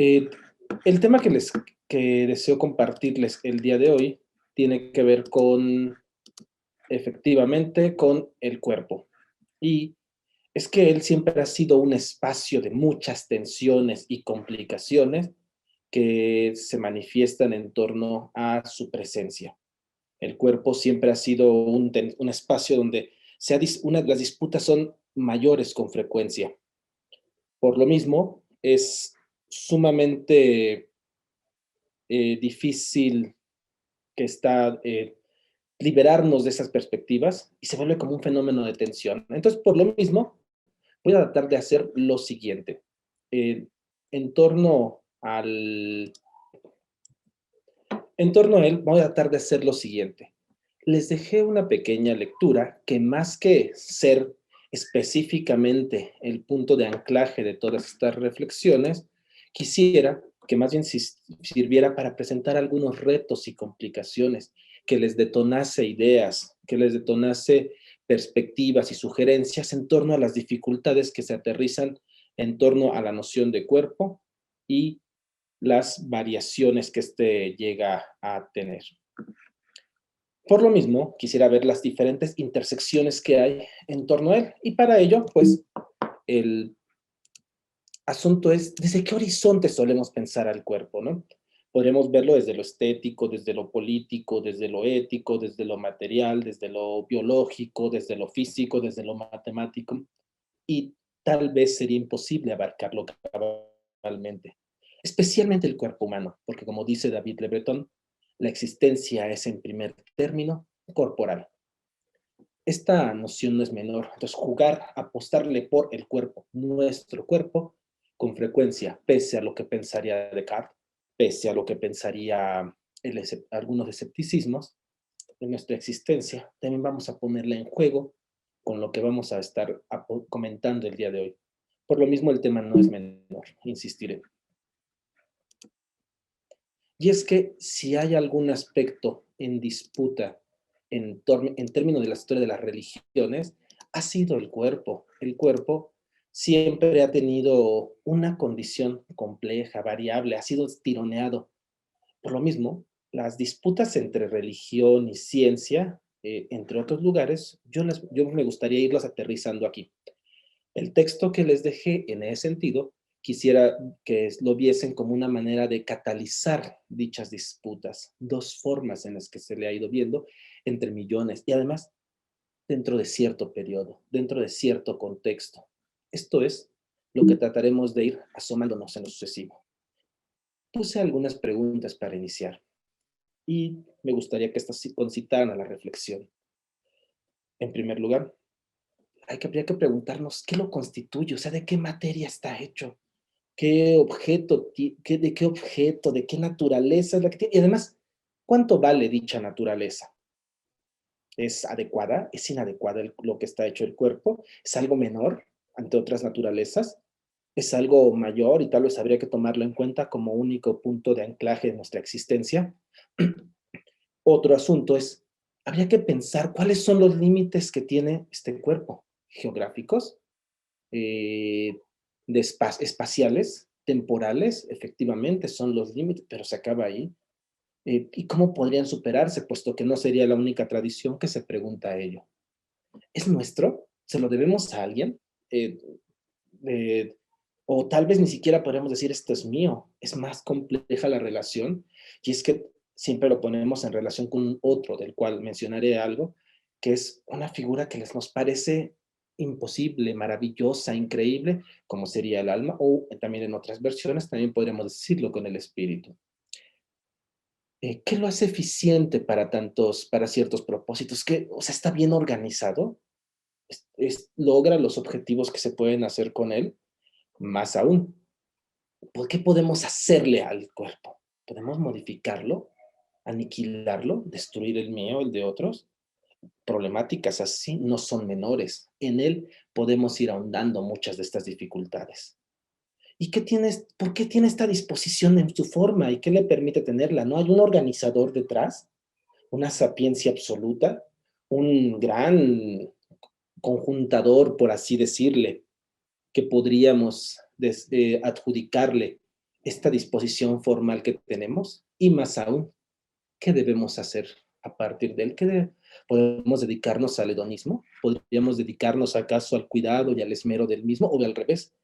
Eh, el tema que deseo compartirles el día de hoy tiene que ver con, efectivamente, con el cuerpo. Y es que él siempre ha sido un espacio de muchas tensiones y complicaciones que se manifiestan en torno a su presencia. El cuerpo siempre ha sido un espacio donde las disputas son mayores con frecuencia. Por lo mismo, es sumamente difícil que está liberarnos de esas perspectivas y se vuelve como un fenómeno de tensión. Entonces, por lo mismo, voy a tratar de hacer lo siguiente. Eh, en torno al, en torno a él, voy a tratar de hacer lo siguiente. Les dejé una pequeña lectura que más que ser específicamente el punto de anclaje de todas estas reflexiones, quisiera que más bien sirviera para presentar algunos retos y complicaciones, que les detonase ideas, que les detonase perspectivas y sugerencias en torno a las dificultades que se aterrizan en torno a la noción de cuerpo y las variaciones que éste llega a tener. Por lo mismo, quisiera ver las diferentes intersecciones que hay en torno a él. Y para ello, pues, el asunto es, ¿desde qué horizonte solemos pensar al cuerpo, no? Podremos verlo desde lo estético, desde lo político, desde lo ético, desde lo material, desde lo biológico, desde lo físico, desde lo matemático. Y tal vez sería imposible abarcarlo cabalmente. Especialmente el cuerpo humano, porque como dice David Le Breton, la existencia es en primer término corporal. Esta noción no es menor, entonces jugar, apostarle por el cuerpo, nuestro cuerpo, con frecuencia, pese a lo que pensaría Descartes, pese a lo que pensaría algunos escepticismos de nuestra existencia, también vamos a ponerla en juego con lo que vamos a estar comentando el día de hoy. Por lo mismo, el tema no es menor, insistiré. Y es que si hay algún aspecto en disputa en términos de la historia de las religiones, ha sido el cuerpo. El cuerpo siempre ha tenido una condición compleja, variable, ha sido tironeado. Por lo mismo, las disputas entre religión y ciencia, entre otros lugares, yo me gustaría irlas aterrizando aquí. El texto que les dejé en ese sentido, quisiera que lo viesen como una manera de catalizar dichas disputas, dos formas en las que se le ha ido viendo entre millones y además dentro de cierto periodo, dentro de cierto contexto. Esto es lo que trataremos de ir asomándonos en lo sucesivo. Puse algunas preguntas para iniciar y me gustaría que estas concitaran a la reflexión. En primer lugar, habría que preguntarnos qué lo constituye, o sea, de qué materia está hecho, qué objeto, de qué objeto, de qué naturaleza es la que tiene, y además, ¿cuánto vale dicha naturaleza? ¿Es adecuada? ¿Es inadecuada lo que está hecho el cuerpo? ¿Es algo menor ante otras naturalezas? ¿Es algo mayor y tal vez habría que tomarlo en cuenta como único punto de anclaje de nuestra existencia? Otro asunto es, habría que pensar cuáles son los límites que tiene este cuerpo, geográficos, eh, espaciales, temporales, efectivamente son los límites, pero se acaba ahí. ¿Y cómo podrían superarse, puesto que no sería la única tradición que se pregunta a ello? ¿Es nuestro? ¿Se lo debemos a alguien? Eh, eh, o tal vez ni siquiera podríamos decir esto es mío. Es más compleja la relación y es que siempre lo ponemos en relación con otro, del cual mencionaré algo, que es una figura que nos parece imposible, maravillosa, increíble, como sería el alma, o también en otras versiones también podríamos decirlo con el espíritu. ¿Qué lo hace eficiente para ciertos propósitos? ¿Qué, o sea, está bien organizado? ¿Logra los objetivos que se pueden hacer con él? Más aún, ¿por qué podemos hacerle al cuerpo? ¿Podemos modificarlo? ¿Aniquilarlo? ¿Destruir el mío, el de otros? Problemáticas así no son menores. En él podemos ir ahondando muchas de estas dificultades. ¿Y por qué tiene esta disposición en su forma y qué le permite tenerla? ¿No hay un organizador detrás? ¿Una sapiencia absoluta? ¿Un gran conjuntador, por así decirle, que podríamos adjudicarle esta disposición formal que tenemos y más aún, ¿qué debemos hacer a partir de él? ¿Podemos dedicarnos al hedonismo? ¿Podríamos dedicarnos acaso al cuidado y al esmero del mismo o al revés?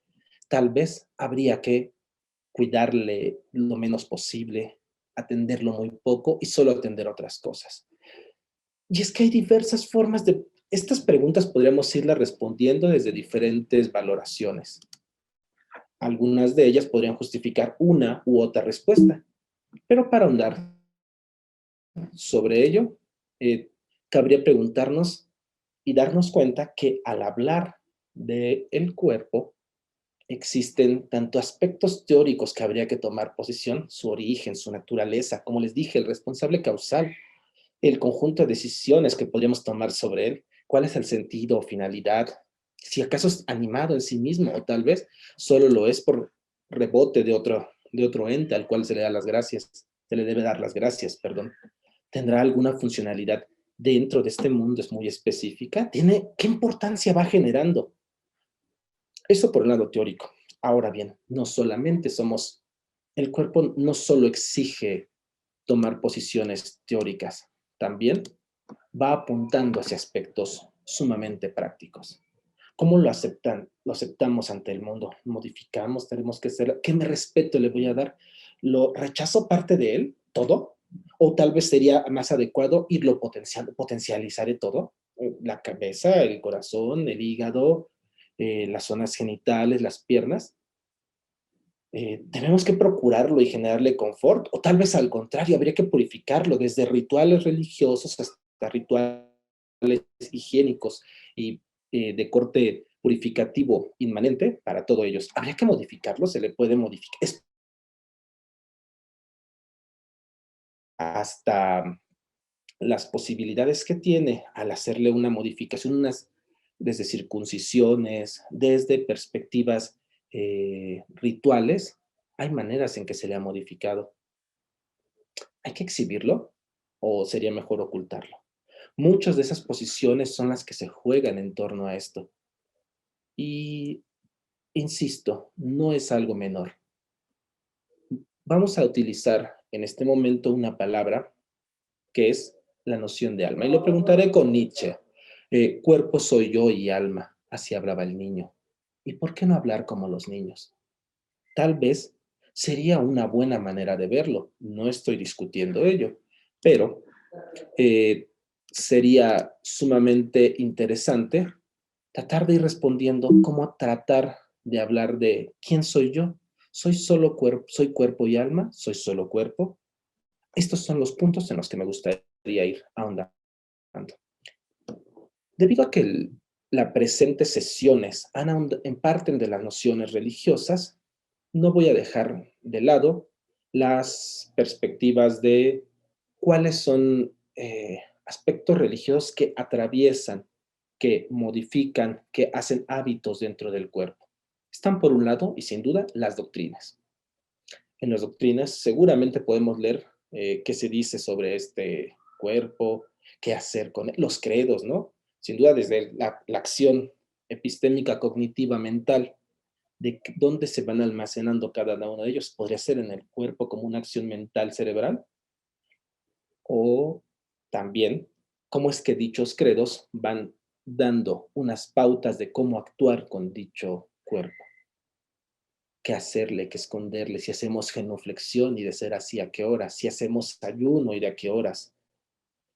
Tal vez habría que cuidarle lo menos posible, atenderlo muy poco y solo atender otras cosas. Y es que hay diversas formas de... Estas preguntas podríamos irlas respondiendo desde diferentes valoraciones. Algunas de ellas podrían justificar una u otra respuesta, pero para ahondar sobre ello, eh, cabría preguntarnos y darnos cuenta que al hablar del cuerpo, existen tanto aspectos teóricos que habría que tomar posición, su origen, su naturaleza, como les dije, el responsable causal, el conjunto de decisiones que podríamos tomar sobre él, cuál es el sentido o finalidad, si acaso es animado en sí mismo o tal vez solo lo es por rebote de otro ente al cual se le da las gracias, se le debe dar las gracias, perdón. ¿Tendrá alguna funcionalidad dentro de este mundo? ¿Es muy específica? ¿Qué importancia va generando? Eso por el lado teórico. Ahora bien, el cuerpo no solo exige tomar posiciones teóricas, también va apuntando hacia aspectos sumamente prácticos. ¿Cómo lo aceptan? Lo aceptamos ante el mundo. Modificamos, tenemos que ser. ¿Qué me respeto le voy a dar? ¿Lo rechazo parte de él, todo? ¿O tal vez sería más adecuado irlo potencializaré todo? La cabeza, el corazón, el hígado, las zonas genitales, las piernas. Tenemos que procurarlo y generarle confort, o tal vez al contrario, habría que purificarlo desde rituales religiosos hasta rituales higiénicos y de corte purificativo inmanente para todos ellos. Habría que modificarlo, se le puede modificar. Es hasta las posibilidades que tiene al hacerle una modificación, desde circuncisiones, desde perspectivas rituales, hay maneras en que se le ha modificado. ¿Hay que exhibirlo o sería mejor ocultarlo? Muchas de esas posiciones son las que se juegan en torno a esto. Y, insisto, no es algo menor. Vamos a utilizar en este momento una palabra que es la noción de alma. Y lo preguntaré con Nietzsche. Cuerpo soy yo y alma, así hablaba el niño. ¿Y por qué no hablar como los niños? Tal vez sería una buena manera de verlo. No estoy discutiendo ello, pero sería sumamente interesante tratar de ir respondiendo cómo tratar de hablar de quién soy yo. ¿Soy solo cuerpo, soy cuerpo y alma? ¿Soy solo cuerpo? Estos son los puntos en los que me gustaría ir ahondando. Debido a que la presente sesiones parten de las nociones religiosas, no voy a dejar de lado las perspectivas de cuáles son aspectos religiosos que atraviesan, que modifican, que hacen hábitos dentro del cuerpo. Están por un lado, y sin duda, las doctrinas. En las doctrinas seguramente podemos leer qué se dice sobre este cuerpo, qué hacer con él, los credos, ¿no? Sin duda desde la acción epistémica cognitiva mental, de dónde se van almacenando cada uno de ellos, podría ser en el cuerpo como una acción mental cerebral, o también cómo es que dichos credos van dando unas pautas de cómo actuar con dicho cuerpo, qué hacerle, qué esconderle, si hacemos genuflexión y de ser así a qué horas, si hacemos ayuno y de a qué horas,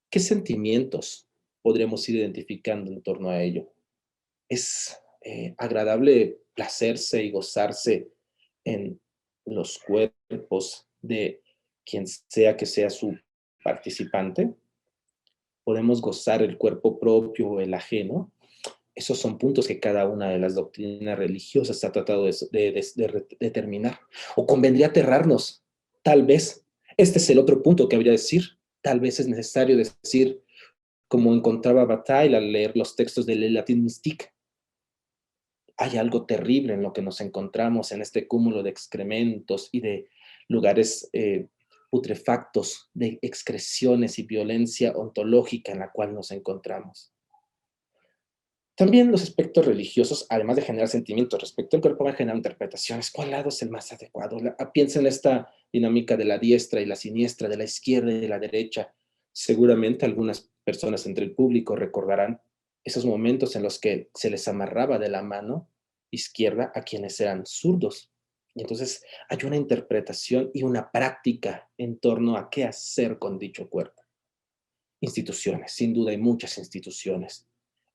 qué sentimientos podremos ir identificando en torno a ello. Es agradable placerse y gozarse en los cuerpos de quien sea que sea su participante. Podemos gozar el cuerpo propio o el ajeno. Esos son puntos que cada una de las doctrinas religiosas ha tratado de determinar. O convendría aterrarnos. Tal vez, este es el otro punto que habría de decir. Tal vez es necesario decir, como encontraba Bataille al leer los textos del Latin Mystique, hay algo terrible en lo que nos encontramos en este cúmulo de excrementos y de lugares putrefactos, de excreciones y violencia ontológica en la cual nos encontramos. También los aspectos religiosos, además de generar sentimientos respecto al cuerpo, van a generar interpretaciones. ¿Cuál lado es el más adecuado? Piensa en esta dinámica de la diestra y la siniestra, de la izquierda y de la derecha. Seguramente algunas personas entre el público recordarán esos momentos en los que se les amarraba de la mano izquierda a quienes eran zurdos. Y entonces hay una interpretación y una práctica en torno a qué hacer con dicho cuerpo. Instituciones, sin duda hay muchas instituciones.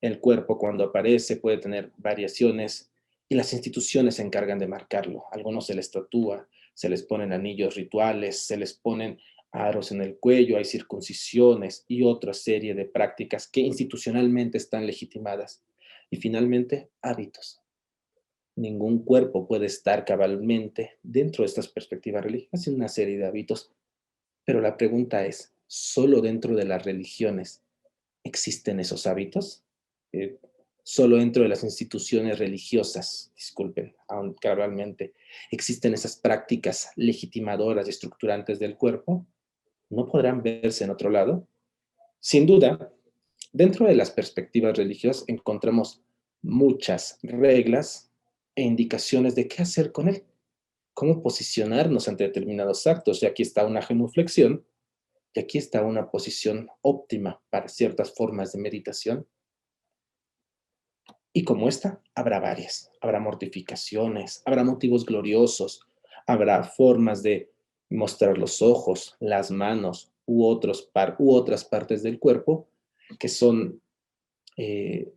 El cuerpo cuando aparece puede tener variaciones y las instituciones se encargan de marcarlo. A algunos se les tatúa, se les ponen anillos rituales, se les ponen aros en el cuello, hay circuncisiones y otra serie de prácticas que institucionalmente están legitimadas. Y finalmente, hábitos. Ningún cuerpo puede estar cabalmente dentro de estas perspectivas religiosas sin una serie de hábitos. Pero la pregunta es, ¿solo dentro de las religiones existen esos hábitos? Eh, Solo dentro de las instituciones religiosas, disculpen, aún cabalmente, existen esas prácticas legitimadoras y estructurantes del cuerpo. ¿No podrán verse en otro lado? Sin duda, dentro de las perspectivas religiosas encontramos muchas reglas e indicaciones de qué hacer con él, cómo posicionarnos ante determinados actos. Y aquí está una genuflexión, y aquí está una posición óptima para ciertas formas de meditación. Y como esta, habrá varias. Habrá mortificaciones, habrá motivos gloriosos, habrá formas de mostrar los ojos, las manos u otras partes del cuerpo que son eh,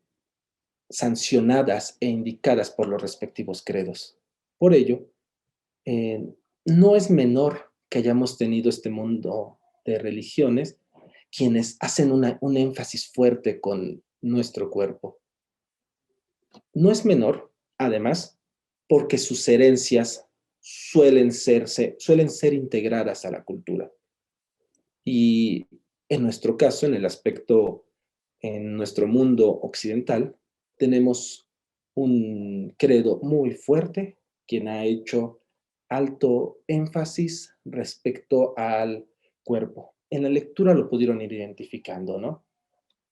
sancionadas e indicadas por los respectivos credos. Por ello, eh, no es menor que hayamos tenido este mundo de religiones quienes hacen un énfasis fuerte con nuestro cuerpo. No es menor, además, porque sus herencias suelen ser integradas a la cultura. Y en nuestro caso, en nuestro mundo occidental, tenemos un credo muy fuerte, quien ha hecho alto énfasis respecto al cuerpo. En la lectura lo pudieron ir identificando, ¿no?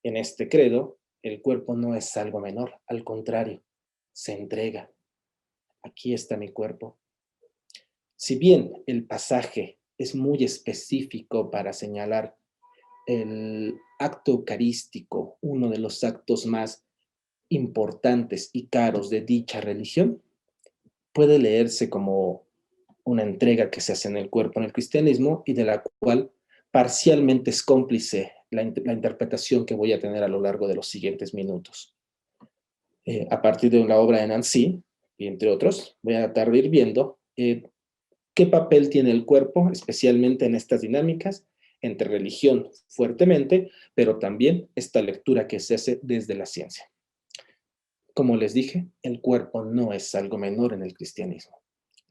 En este credo, el cuerpo no es algo menor, al contrario, se entrega. Aquí está mi cuerpo. Si bien el pasaje es muy específico para señalar el acto eucarístico, uno de los actos más importantes y caros de dicha religión, puede leerse como una entrega que se hace en el cuerpo en el cristianismo y de la cual parcialmente es cómplice la interpretación que voy a tener a lo largo de los siguientes minutos. A partir de una obra de Nancy, y entre otros, voy a tratar de ir viendo qué papel tiene el cuerpo, especialmente en estas dinámicas entre religión fuertemente, pero también esta lectura que se hace desde la ciencia. Como les dije, el cuerpo no es algo menor en el cristianismo.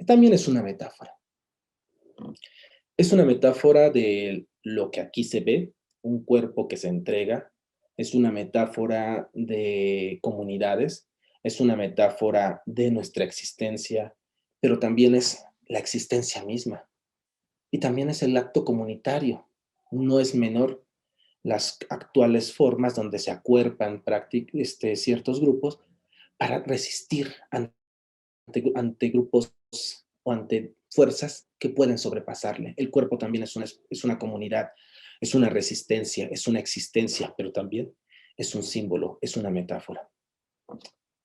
También es una metáfora. Es una metáfora de lo que aquí se ve, un cuerpo que se entrega, es una metáfora de comunidades, es una metáfora de nuestra existencia, pero también es la existencia misma. Y también es el acto comunitario. No es menor las actuales formas donde se acuerpan ciertos grupos para resistir ante grupos o ante fuerzas que pueden sobrepasarle. El cuerpo también es una comunidad, es una resistencia, es una existencia, pero también es un símbolo, es una metáfora.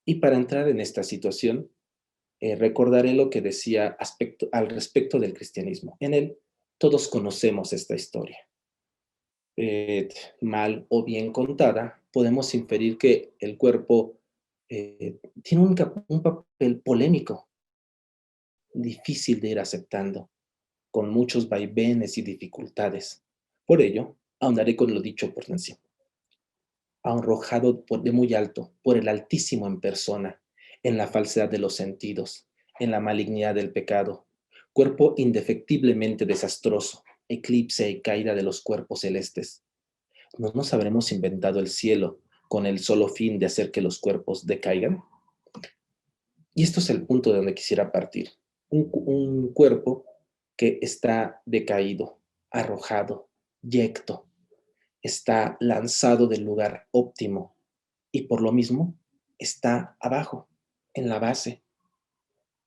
Y para entrar en esta situación, recordaré lo que decía al respecto del cristianismo. En él, todos conocemos esta historia. Eh, Mal o bien contada, podemos inferir que el cuerpo tiene un papel polémico, difícil de ir aceptando, con muchos vaivenes y dificultades. Por ello, ahondaré con lo dicho por Nancy. Arrojado de muy alto, por el Altísimo en persona, en la falsedad de los sentidos, en la malignidad del pecado, cuerpo indefectiblemente desastroso, eclipse y caída de los cuerpos celestes. ¿No nos habremos inventado el cielo con el solo fin de hacer que los cuerpos decaigan? Y esto es el punto de donde quisiera partir. Un cuerpo que está decaído, arrojado, yecto, está lanzado del lugar óptimo y por lo mismo está abajo, en la base.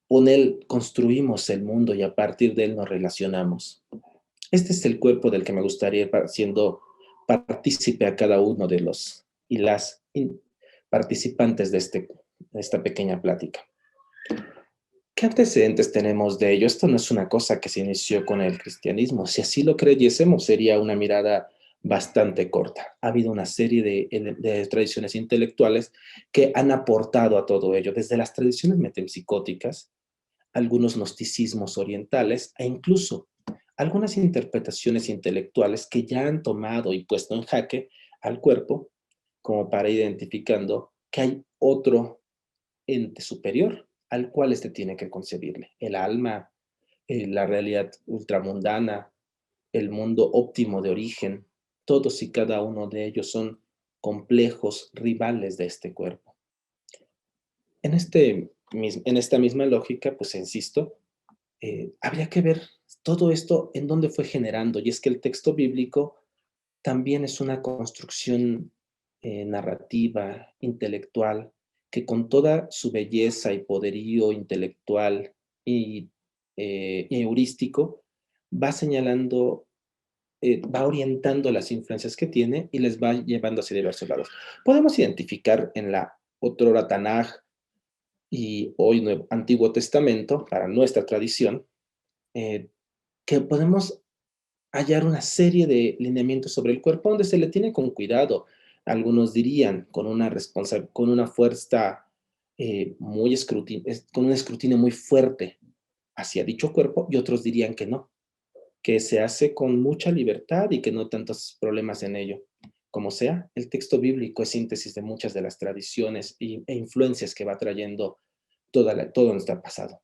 Con él construimos el mundo y a partir de él nos relacionamos. Este es el cuerpo del que me gustaría ir siendo partícipe a cada uno de los y las participantes de esta pequeña plática. ¿Qué antecedentes tenemos de ello? Esto no es una cosa que se inició con el cristianismo. Si así lo creyésemos, sería una mirada bastante corta. Ha habido una serie de tradiciones intelectuales que han aportado a todo ello, desde las tradiciones metempsicóticas, algunos gnosticismos orientales e incluso algunas interpretaciones intelectuales que ya han tomado y puesto en jaque al cuerpo como para identificando que hay otro ente superior al cual este tiene que concebirle. El alma, la realidad ultramundana, el mundo óptimo de origen, todos y cada uno de ellos son complejos rivales de este cuerpo. En esta misma lógica, pues insisto, habría que ver todo esto en dónde fue generando, y es que el texto bíblico también es una construcción narrativa, intelectual, que con toda su belleza y poderío intelectual y heurístico, va señalando, va orientando las influencias que tiene y les va llevando hacia diversos lados. Podemos identificar en la otrora Tanaj y hoy Antiguo Testamento, para nuestra tradición, eh, que podemos hallar una serie de lineamientos sobre el cuerpo donde se le tiene con cuidado. Algunos dirían con una fuerza con un escrutinio muy fuerte hacia dicho cuerpo, y otros dirían que no, que se hace con mucha libertad y que no tantos problemas en ello. Como sea, el texto bíblico es síntesis de muchas de las tradiciones e influencias que va trayendo todo nuestro pasado.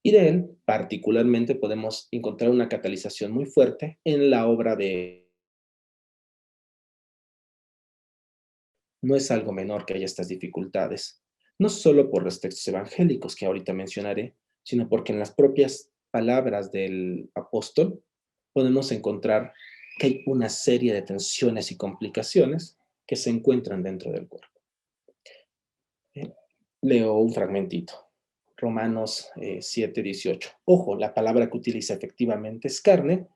Y de él, particularmente, podemos encontrar una catalización muy fuerte en la obra de... No es algo menor que haya estas dificultades, no solo por los textos evangélicos que ahorita mencionaré, sino porque en las propias palabras del apóstol podemos encontrar que hay una serie de tensiones y complicaciones que se encuentran dentro del cuerpo. Leo un fragmentito. Romanos 7:18. Ojo, la palabra que utiliza efectivamente es carne,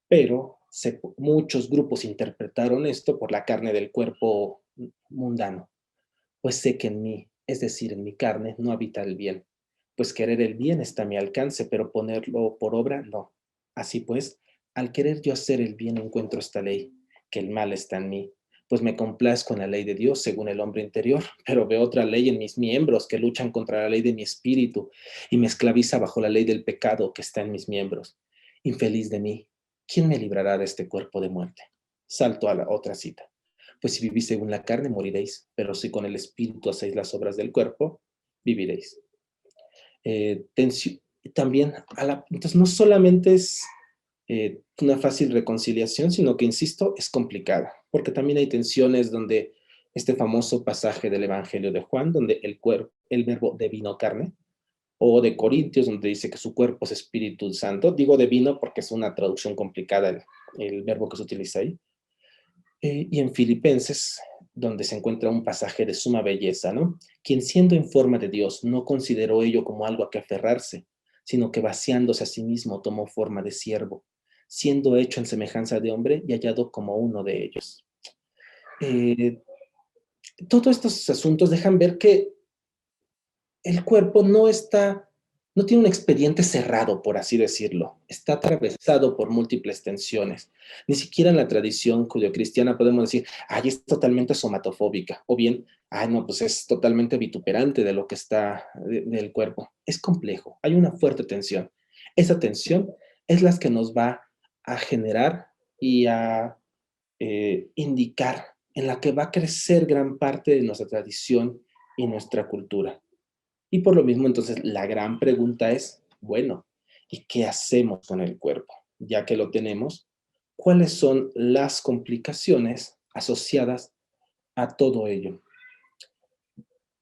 pero muchos grupos interpretaron esto por la carne del cuerpo mundano. Pues sé que en mí, es decir, en mi carne, no habita el bien. Pues querer el bien está a mi alcance, pero ponerlo por obra, no. Así pues, al querer yo hacer el bien encuentro esta ley, que el mal está en mí. Pues me complazco en la ley de Dios según el hombre interior, pero veo otra ley en mis miembros que luchan contra la ley de mi espíritu y me esclaviza bajo la ley del pecado que está en mis miembros. Infeliz de mí, ¿quién me librará de este cuerpo de muerte? Salto a la otra cita. Pues si vivís según la carne, moriréis, pero si con el espíritu hacéis las obras del cuerpo, viviréis. Eh, también, entonces no solamente es una fácil reconciliación, sino que, insisto, es complicada, porque también hay tensiones donde este famoso pasaje del Evangelio de Juan, donde el verbo devino carne, o de Corintios, donde dice que su cuerpo es Espíritu Santo. Digo devino porque es una traducción complicada el verbo que se utiliza ahí. Y en Filipenses, donde se encuentra un pasaje de suma belleza, ¿no? Quien siendo en forma de Dios no consideró ello como algo a que aferrarse, sino que vaciándose a sí mismo tomó forma de siervo, siendo hecho en semejanza de hombre y hallado como uno de ellos. Eh, Todos estos asuntos dejan ver que el cuerpo no tiene un expediente cerrado, por así decirlo. Está atravesado por múltiples tensiones. Ni siquiera en la tradición judeocristiana podemos decir, ay, es totalmente somatofóbica, o bien, ay, no, pues es totalmente vituperante de lo que está del cuerpo. Es complejo, hay una fuerte tensión. Esa tensión es la que nos va a generar y a indicar en la que va a crecer gran parte de nuestra tradición y nuestra cultura. Y por lo mismo, entonces, la gran pregunta es, bueno, ¿y qué hacemos con el cuerpo? Ya que lo tenemos, ¿cuáles son las complicaciones asociadas a todo ello?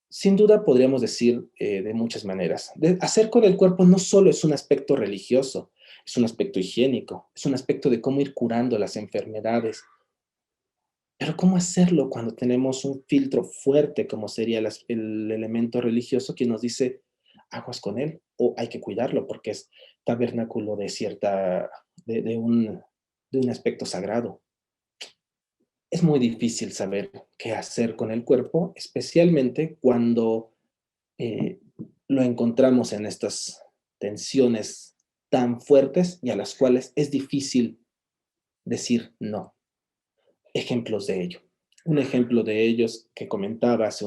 Sin duda podríamos decir de muchas maneras. Hacer con el cuerpo no solo es un aspecto religioso, es un aspecto higiénico, es un aspecto de cómo ir curando las enfermedades Pero ¿cómo hacerlo cuando tenemos un filtro fuerte, como sería el elemento religioso, que nos dice aguas con él, o hay que cuidarlo porque es tabernáculo de cierta, de un aspecto sagrado? Es muy difícil saber qué hacer con el cuerpo, especialmente cuando eh, lo encontramos en estas tensiones tan fuertes y a las cuales es difícil decir no. Ejemplos de ello. Un ejemplo de ellos que comentaba hace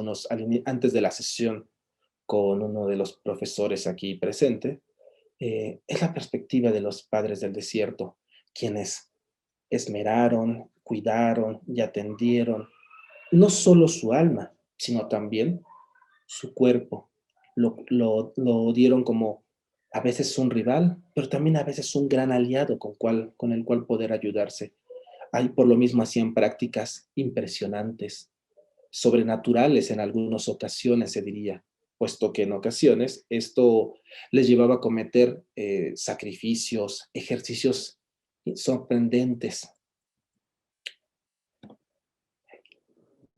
antes de la sesión con uno de los profesores aquí presente, es la perspectiva de los padres del desierto, quienes esmeraron, cuidaron y atendieron no solo su alma, sino también su cuerpo. Lo dieron como a veces un rival, pero también a veces un gran aliado con el cual poder ayudarse. Ahí por lo mismo hacían prácticas impresionantes, sobrenaturales en algunas ocasiones, se diría, puesto que en ocasiones esto les llevaba a cometer sacrificios, ejercicios sorprendentes.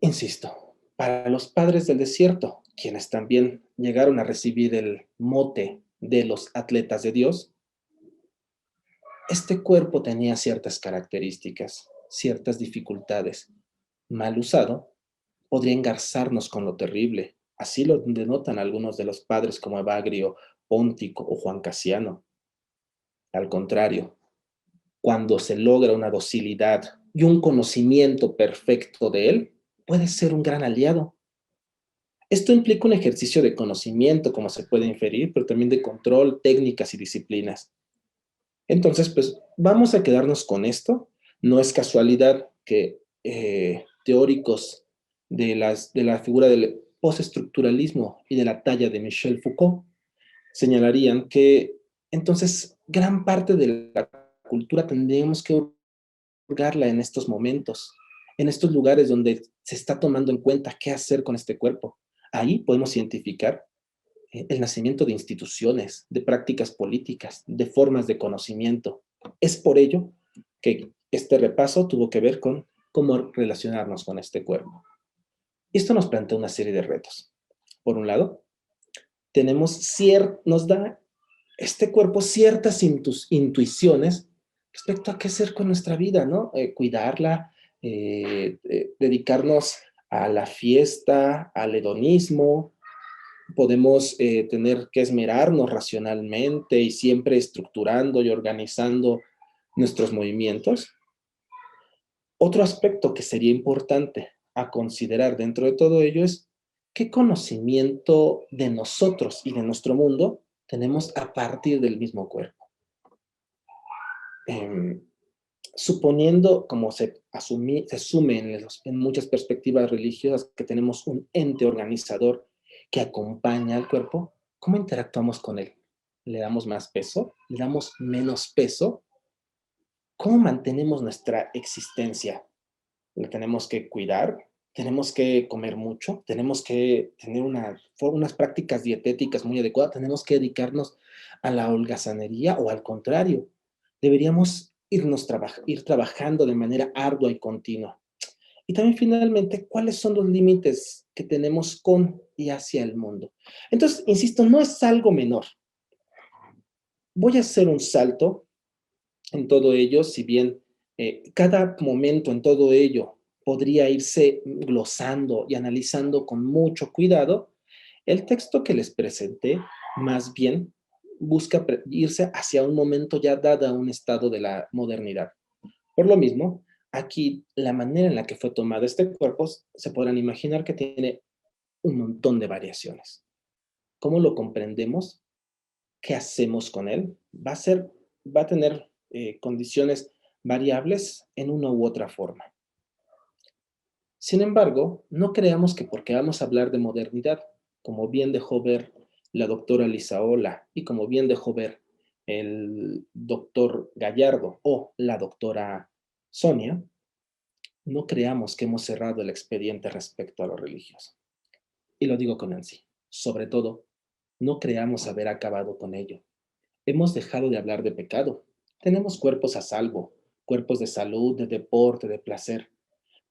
Insisto, para los padres del desierto, quienes también llegaron a recibir el mote de los atletas de Dios, este cuerpo tenía ciertas características, ciertas dificultades. Mal usado, podría engarzarnos con lo terrible. Así lo denotan algunos de los padres como Evagrio, Póntico o Juan Casiano. Al contrario, cuando se logra una docilidad y un conocimiento perfecto de él, puede ser un gran aliado. Esto implica un ejercicio de conocimiento, como se puede inferir, pero también de control, técnicas y disciplinas. Entonces, pues vamos a quedarnos con esto. No es casualidad que teóricos de la figura del postestructuralismo y de la talla de Michel Foucault señalarían que entonces gran parte de la cultura tendríamos que hurgarla en estos momentos, en estos lugares donde se está tomando en cuenta qué hacer con este cuerpo. Ahí podemos identificar el nacimiento de instituciones, de prácticas políticas, de formas de conocimiento. Es por ello que este repaso tuvo que ver con cómo relacionarnos con este cuerpo. Y esto nos plantea una serie de retos. Por un lado, nos da este cuerpo ciertas intuiciones respecto a qué hacer con nuestra vida, ¿no? Cuidarla, dedicarnos a la fiesta, al hedonismo. Podemos tener que esmerarnos racionalmente y siempre estructurando y organizando nuestros movimientos. Otro aspecto que sería importante a considerar dentro de todo ello es qué conocimiento de nosotros y de nuestro mundo tenemos a partir del mismo cuerpo. Eh, Suponiendo, como se asume en muchas perspectivas religiosas, que tenemos un ente organizador que acompaña al cuerpo, ¿cómo interactuamos con él? ¿Le damos más peso? ¿Le damos menos peso? ¿Cómo mantenemos nuestra existencia? ¿La tenemos que cuidar? ¿Tenemos que comer mucho? ¿Tenemos que tener unas prácticas dietéticas muy adecuadas? ¿Tenemos que dedicarnos a la holgazanería o al contrario? Deberíamos ir trabajando de manera ardua y continua. Y también finalmente, ¿cuáles son los límites que tenemos con y hacia el mundo? Entonces, insisto, no es algo menor. Voy a hacer un salto en todo ello, si bien cada momento en todo ello podría irse glosando y analizando con mucho cuidado, el texto que les presenté más bien busca irse hacia un momento ya dada un estado de la modernidad. Por lo mismo, aquí la manera en la que fue tomado este cuerpo se podrán imaginar que tiene un montón de variaciones. ¿Cómo lo comprendemos? ¿Qué hacemos con él? Va a tener condiciones variables en una u otra forma. Sin embargo, no creamos que porque vamos a hablar de modernidad, como bien dejó ver la doctora Lizaola y como bien dejó ver el doctor Gallardo o la doctora Sonia, no creamos que hemos cerrado el expediente respecto a lo religioso. Y lo digo con Nancy. Sobre todo, no creamos haber acabado con ello. Hemos dejado de hablar de pecado. Tenemos cuerpos a salvo, cuerpos de salud, de deporte, de placer.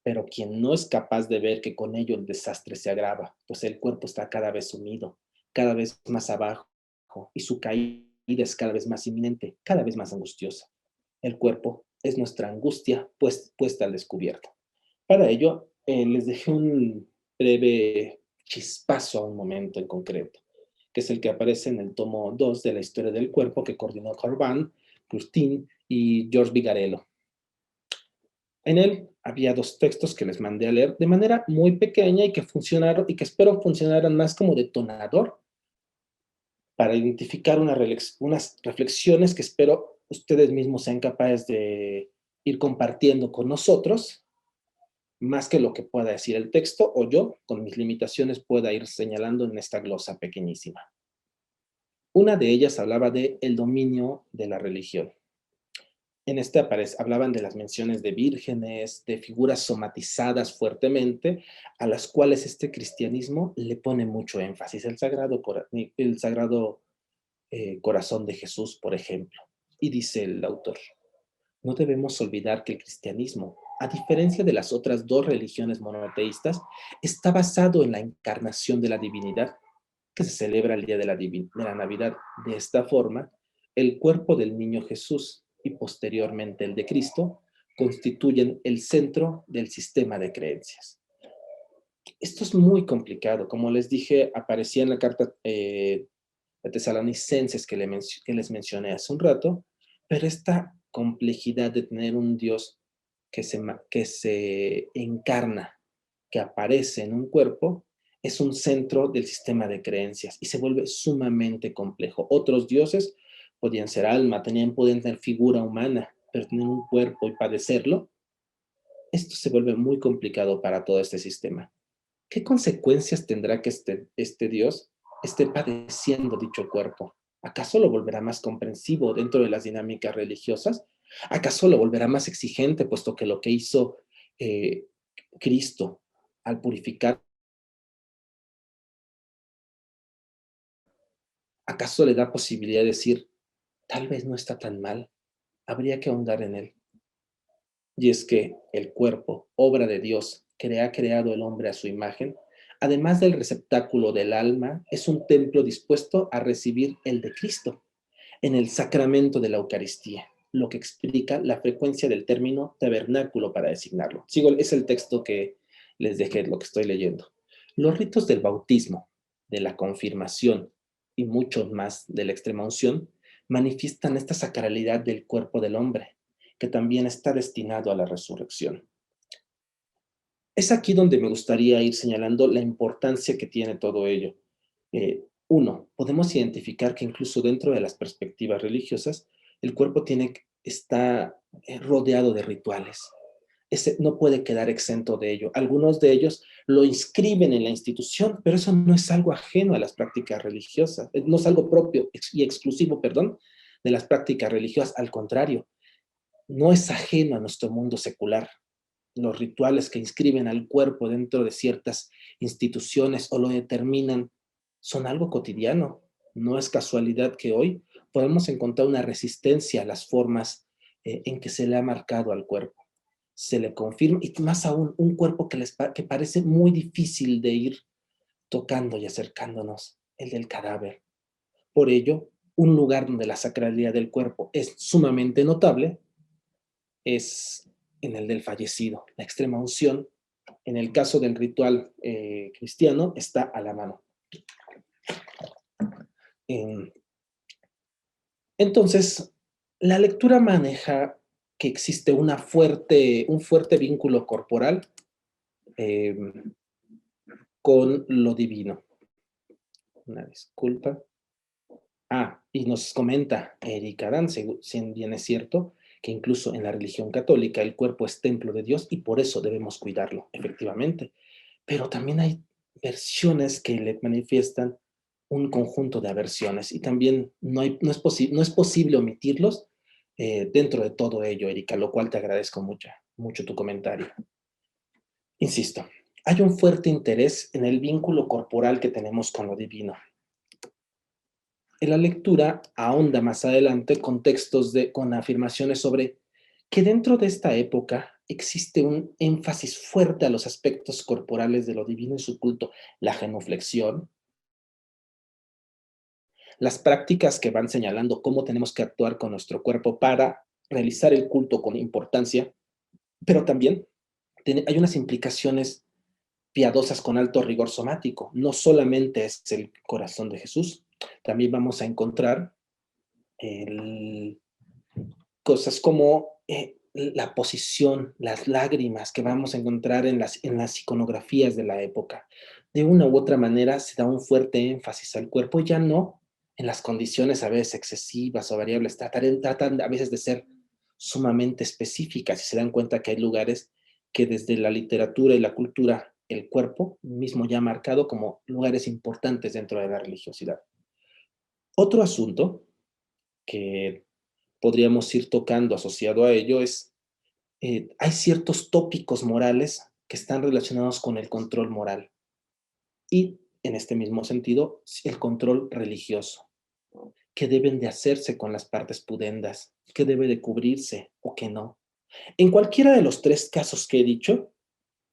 pero quien no es capaz de ver que con ello el desastre se agrava, pues el cuerpo está cada vez sumido, cada vez más abajo, y su caída es cada vez más inminente, cada vez más angustiosa. El cuerpo es nuestra angustia puesta al descubierto. Para ello, les dejé un breve chispazo a un momento en concreto, que es el que aparece en el tomo 2 de la historia del cuerpo que coordinó Corban, Curtin y George Vigarello. En él había dos textos que les mandé a leer de manera muy pequeña y que funcionaron y que espero funcionaran más como detonador para identificar unas reflexiones que espero ustedes mismos sean capaces de ir compartiendo con nosotros, más que lo que pueda decir el texto o yo, con mis limitaciones, pueda ir señalando en esta glosa pequeñísima. Una de ellas hablaba de el dominio de la religión. En este hablaban de las menciones de vírgenes, de figuras somatizadas fuertemente, a las cuales este cristianismo le pone mucho énfasis. El sagrado corazón de Jesús, por ejemplo. Y dice el autor, no debemos olvidar que el cristianismo, a diferencia de las otras dos religiones monoteístas, está basado en la encarnación de la divinidad, que se celebra el día de la Navidad. De esta forma, el cuerpo del niño Jesús y posteriormente el de Cristo constituyen el centro del sistema de creencias. Esto es muy complicado. Como les dije, aparecía en la carta de Tesalonicenses que les mencioné hace un rato, pero esta complejidad de tener un Dios que se encarna, que aparece en un cuerpo, es un centro del sistema de creencias y se vuelve sumamente complejo. Otros dioses podían ser alma, podían tener figura humana, pero tener un cuerpo y padecerlo, esto se vuelve muy complicado para todo este sistema. ¿Qué consecuencias tendrá que este Dios esté padeciendo dicho cuerpo? ¿Acaso lo volverá más comprensivo dentro de las dinámicas religiosas? ¿Acaso lo volverá más exigente, puesto que lo que hizo eh, Cristo al purificar, acaso le da posibilidad de decir, tal vez no está tan mal, habría que ahondar en él? Y es que el cuerpo, obra de Dios, que ha creado el hombre a su imagen, además del receptáculo del alma, es un templo dispuesto a recibir el de Cristo en el sacramento de la Eucaristía, lo que explica la frecuencia del término tabernáculo para designarlo. Sigo, es el texto que les dejé, lo que estoy leyendo. Los ritos del bautismo, de la confirmación y muchos más de la extrema unción manifiestan esta sacralidad del cuerpo del hombre, que también está destinado a la resurrección. Es aquí donde me gustaría ir señalando la importancia que tiene todo ello. Uno, podemos identificar que incluso dentro de las perspectivas religiosas, el cuerpo está rodeado de rituales. Ese no puede quedar exento de ello. Algunos de ellos lo inscriben en la institución, pero eso no es algo ajeno a las prácticas religiosas, no es algo propio y exclusivo, perdón, de las prácticas religiosas. Al contrario, no es ajeno a nuestro mundo secular. Los rituales que inscriben al cuerpo dentro de ciertas instituciones o lo determinan son algo cotidiano. No es casualidad que hoy podemos encontrar una resistencia a las formas en que se le ha marcado al cuerpo. Se le confirma, y más aún, un cuerpo que parece muy difícil de ir tocando y acercándonos, el del cadáver. Por ello, un lugar donde la sacralidad del cuerpo es sumamente notable es en el del fallecido. La extrema unción, en el caso del ritual cristiano, está a la mano. Entonces, la lectura maneja que existe un fuerte vínculo corporal eh, con lo divino. Una disculpa. Y nos comenta Erika Dan, si bien es cierto, que incluso en la religión católica el cuerpo es templo de Dios y por eso debemos cuidarlo, efectivamente. Pero también hay versiones que le manifiestan un conjunto de aversiones y también no es posible omitirlos dentro de todo ello, Erika, lo cual te agradezco mucho tu comentario. Insisto, hay un fuerte interés en el vínculo corporal que tenemos con lo divino. En la lectura ahonda más adelante con afirmaciones sobre que dentro de esta época existe un énfasis fuerte a los aspectos corporales de lo divino y su culto, la genuflexión, las prácticas que van señalando cómo tenemos que actuar con nuestro cuerpo para realizar el culto con importancia, pero también hay unas implicaciones piadosas con alto rigor somático. No solamente es el corazón de Jesús, también vamos a encontrar el, cosas como la posición, las lágrimas que vamos a encontrar en las iconografías de la época. De una u otra manera se da un fuerte énfasis al cuerpo, ya no en las condiciones a veces excesivas o variables, tratan a veces de ser sumamente específicas y se dan cuenta que hay lugares que desde la literatura y la cultura, el cuerpo mismo ya ha marcado como lugares importantes dentro de la religiosidad. Otro asunto que podríamos ir tocando asociado a ello es, hay ciertos tópicos morales que están relacionados con el control moral y, en este mismo sentido, el control religioso, que deben de hacerse con las partes pudendas, que debe de cubrirse o que no. En cualquiera de los tres casos que he dicho,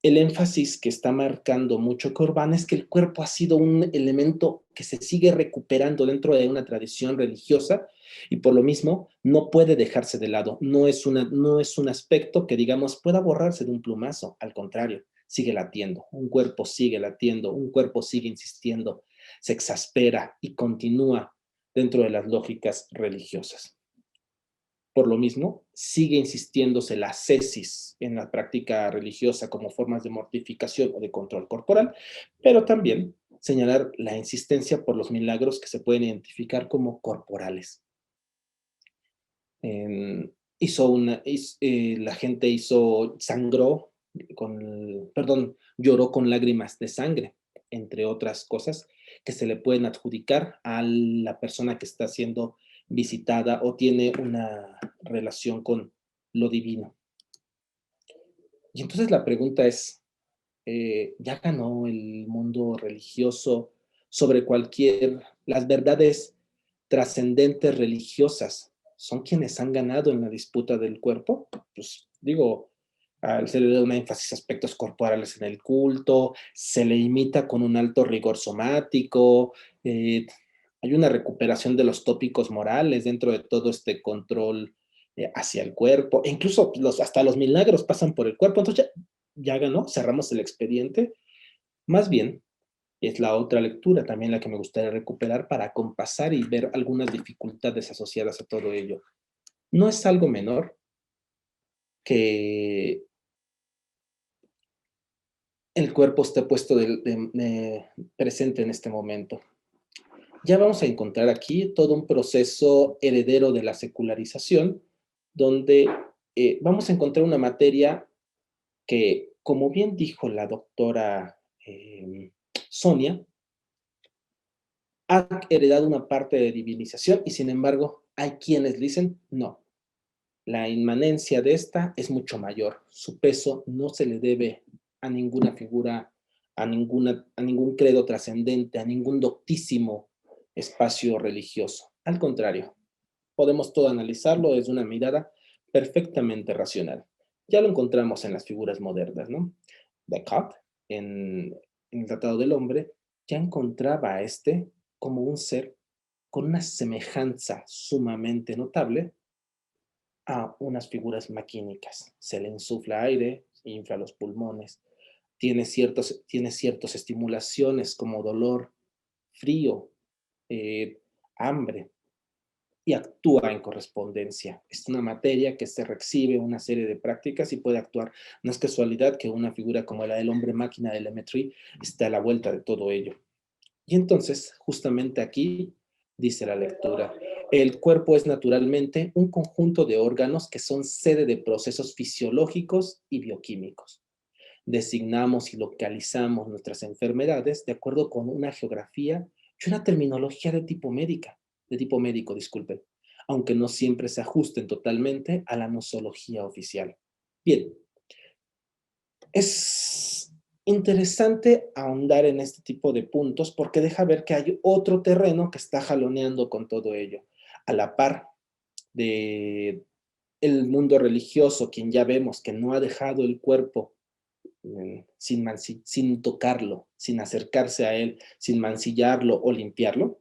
el énfasis que está marcando mucho Corban es que el cuerpo ha sido un elemento que se sigue recuperando dentro de una tradición religiosa y por lo mismo no puede dejarse de lado. No es un aspecto que, digamos, pueda borrarse de un plumazo. Al contrario, sigue latiendo. Un cuerpo sigue latiendo, un cuerpo sigue insistiendo, se exaspera y continúa dentro de las lógicas religiosas. Por lo mismo, sigue insistiéndose la ascesis en la práctica religiosa como formas de mortificación o de control corporal, pero también señalar la insistencia por los milagros que se pueden identificar como corporales. La gente lloró con lágrimas de sangre, entre otras cosas que se le pueden adjudicar a la persona que está siendo visitada o tiene una relación con lo divino. Y entonces la pregunta es, ¿ya ganó el mundo religioso sobre las verdades trascendentes religiosas? ¿Son quienes han ganado en la disputa del cuerpo? Pues digo, se le da un énfasis a aspectos corporales en el culto, se le imita con un alto rigor somático, hay una recuperación de los tópicos morales dentro de todo este control hacia el cuerpo, e incluso hasta los milagros pasan por el cuerpo, entonces ya ganó, cerramos el expediente. Más bien, es la otra lectura también la que me gustaría recuperar para compasar y ver algunas dificultades asociadas a todo ello. No es algo menor que el cuerpo esté puesto presente en este momento. Ya vamos a encontrar aquí todo un proceso heredero de la secularización, donde vamos a encontrar una materia que, como bien dijo la doctora Sonia, ha heredado una parte de divinización y sin embargo hay quienes dicen no. La inmanencia de esta es mucho mayor. Su peso no se le debe a ninguna figura, a ningún credo trascendente, a ningún doctísimo espacio religioso. Al contrario, podemos todo analizarlo desde una mirada perfectamente racional. Ya lo encontramos en las figuras modernas, ¿no? Descartes, en el Tratado del Hombre, ya encontraba a este como un ser con una semejanza sumamente notable a unas figuras maquínicas. Se le insufla aire, infla los pulmones, tiene ciertas estimulaciones como dolor, frío, hambre, y actúa en correspondencia. Es una materia que se recibe una serie de prácticas y puede actuar. No es casualidad que una figura como la del hombre máquina de Lemaitre esté a la vuelta de todo ello. Y entonces, justamente aquí dice la lectura, el cuerpo es naturalmente un conjunto de órganos que son sede de procesos fisiológicos y bioquímicos. Designamos y localizamos nuestras enfermedades de acuerdo con una geografía y una terminología de tipo médico, disculpen, aunque no siempre se ajusten totalmente a la nosología oficial. Bien, es interesante ahondar en este tipo de puntos porque deja ver que hay otro terreno que está jaloneando con todo ello. A la par de el mundo religioso, quien ya vemos que no ha dejado el cuerpo sin tocarlo, sin acercarse a él, sin mancillarlo o limpiarlo,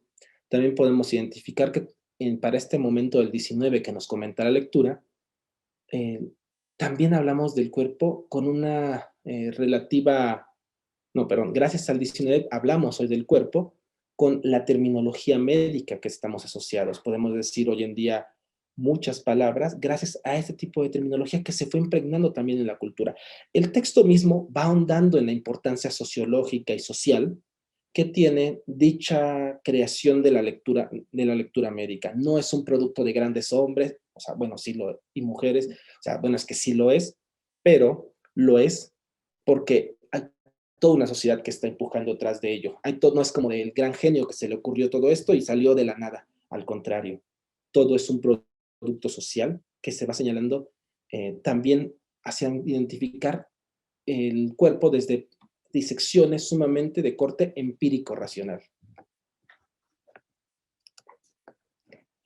también podemos identificar que para este momento del 19 que nos comenta la lectura, eh, también hablamos del cuerpo con una relativa, no, perdón, gracias al 19 hablamos hoy del cuerpo con la terminología médica que estamos asociados. Podemos decir hoy en día muchas palabras gracias a este tipo de terminología que se fue impregnando también en la cultura. El texto mismo va ahondando en la importancia sociológica y social que tiene dicha creación de la lectura médica. No es un producto de grandes hombres, o sea, bueno, sí lo, y mujeres, o sea, bueno, es que sí lo es, pero lo es porque hay toda una sociedad que está empujando atrás de ello. No es como del gran genio que se le ocurrió todo esto y salió de la nada. Al contrario, todo es un producto social que se va señalando también hacia identificar el cuerpo desde disecciones sumamente de corte empírico-racional.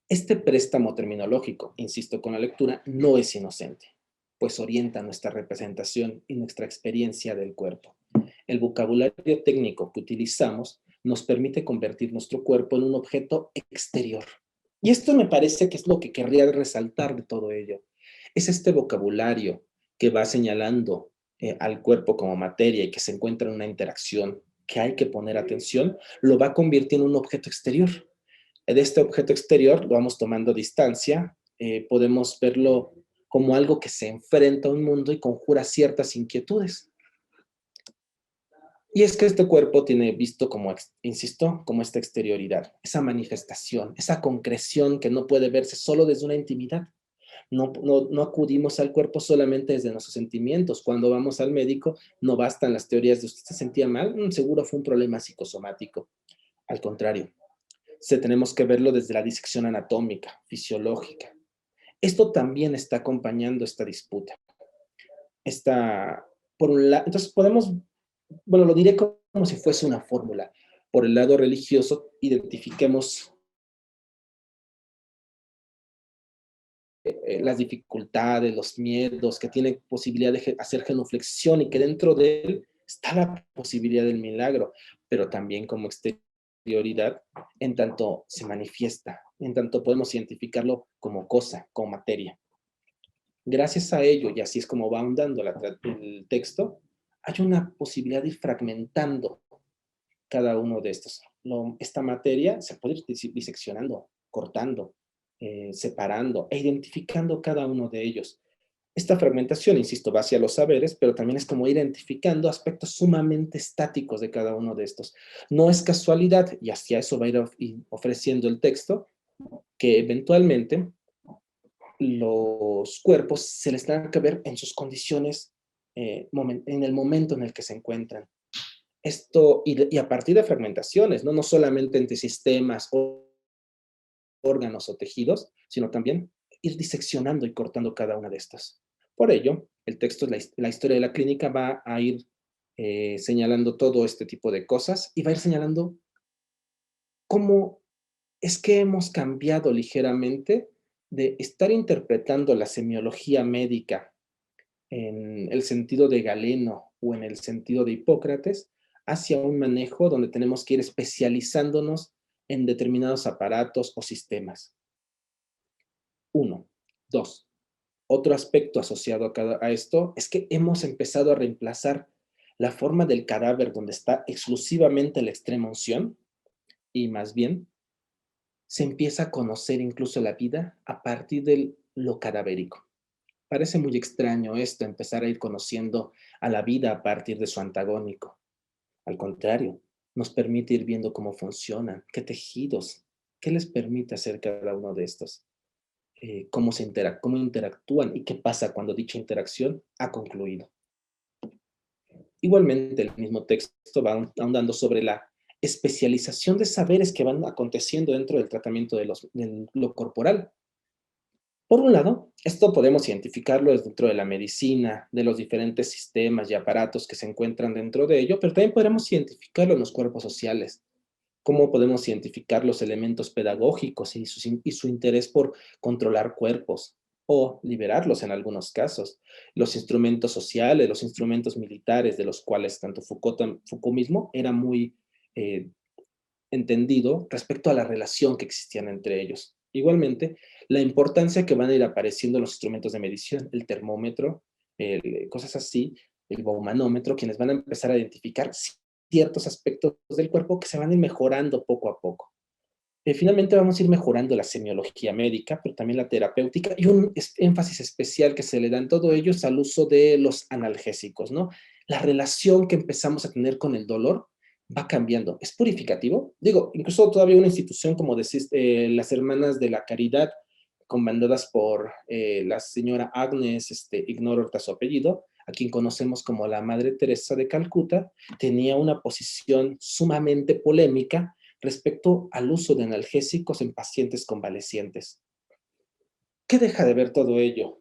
Este préstamo terminológico, insisto con la lectura, no es inocente, pues orienta nuestra representación y nuestra experiencia del cuerpo. El vocabulario técnico que utilizamos nos permite convertir nuestro cuerpo en un objeto exterior. Y esto me parece que es lo que querría resaltar de todo ello. Es este vocabulario que va señalando al cuerpo como materia y que se encuentra en una interacción que hay que poner atención, lo va convirtiendo en un objeto exterior. De este objeto exterior lo vamos tomando distancia, podemos verlo como algo que se enfrenta a un mundo y conjura ciertas inquietudes. Y es que este cuerpo tiene visto como, insisto, como esta exterioridad, esa manifestación, esa concreción que no puede verse solo desde una intimidad. No acudimos al cuerpo solamente desde nuestros sentimientos. Cuando vamos al médico, no bastan las teorías de usted se sentía mal, seguro fue un problema psicosomático. Al contrario, tenemos que verlo desde la disección anatómica, fisiológica. Esto también está acompañando esta disputa. Por un lado, entonces podemos, bueno, lo diré como si fuese una fórmula. Por el lado religioso, identifiquemos las dificultades, los miedos, que tiene posibilidad de hacer genuflexión y que dentro de él está la posibilidad del milagro, pero también como exterioridad, en tanto se manifiesta, en tanto podemos identificarlo como cosa, como materia. Gracias a ello, y así es como va ahondando el texto, hay una posibilidad de ir fragmentando cada uno de estos. Esta materia se puede ir diseccionando, cortando, separando e identificando cada uno de ellos. Esta fragmentación, insisto, va hacia los saberes, pero también es como identificando aspectos sumamente estáticos de cada uno de estos. No es casualidad, y hacia eso va a ir ofreciendo el texto, que eventualmente los cuerpos se les tenga que ver en sus condiciones, en el momento en el que se encuentran. Esto, y a partir de fragmentaciones, ¿no? No solamente entre sistemas, órganos o tejidos, sino también ir diseccionando y cortando cada una de estas. Por ello, el texto, la historia de la clínica va a ir señalando todo este tipo de cosas y va a ir señalando cómo es que hemos cambiado ligeramente de estar interpretando la semiología médica en el sentido de Galeno o en el sentido de Hipócrates, hacia un manejo donde tenemos que ir especializándonos en determinados aparatos o sistemas. Uno. Dos. Otro aspecto asociado a esto es que hemos empezado a reemplazar la forma del cadáver donde está exclusivamente la extrema unción y más bien se empieza a conocer incluso la vida a partir de lo cadavérico. Parece muy extraño esto, empezar a ir conociendo a la vida a partir de su antagónico. Al contrario, nos permite ir viendo cómo funcionan, qué tejidos, qué les permite hacer cada uno de estos, cómo interactúan y qué pasa cuando dicha interacción ha concluido. Igualmente, el mismo texto va ahondando sobre la especialización de saberes que van aconteciendo dentro del tratamiento de lo corporal. Por un lado, esto podemos identificarlo dentro de la medicina, de los diferentes sistemas y aparatos que se encuentran dentro de ello, pero también podemos identificarlo en los cuerpos sociales. Cómo podemos identificar los elementos pedagógicos y su interés por controlar cuerpos, o liberarlos en algunos casos. Los instrumentos sociales, los instrumentos militares, de los cuales tanto Foucault mismo era muy eh, entendido respecto a la relación que existían entre ellos. Igualmente, la importancia que van a ir apareciendo los instrumentos de medición, el termómetro, cosas así, el baumanómetro, quienes van a empezar a identificar ciertos aspectos del cuerpo que se van a ir mejorando poco a poco. Finalmente vamos a ir mejorando la semiología médica, pero también la terapéutica, y un énfasis especial que se le da en todo ello es al uso de los analgésicos, ¿no? La relación que empezamos a tener con el dolor va cambiando. ¿Es purificativo? Digo, incluso todavía una institución como decís, las Hermanas de la Caridad, comandadas por la señora Agnes, ignoro ahorita su apellido, a quien conocemos como la Madre Teresa de Calcuta, tenía una posición sumamente polémica respecto al uso de analgésicos en pacientes convalecientes. ¿Qué deja de ver todo ello?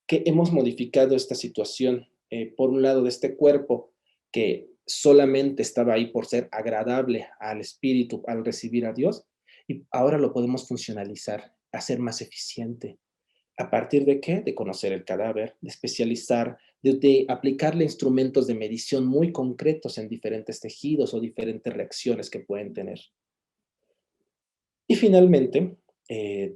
Que hemos modificado esta situación, por un lado, de este cuerpo que solamente estaba ahí por ser agradable al espíritu al recibir a Dios, y ahora lo podemos funcionalizar, hacer más eficiente. ¿A partir de qué? De conocer el cadáver, de especializar, de aplicarle instrumentos de medición muy concretos en diferentes tejidos o diferentes reacciones que pueden tener. Y finalmente,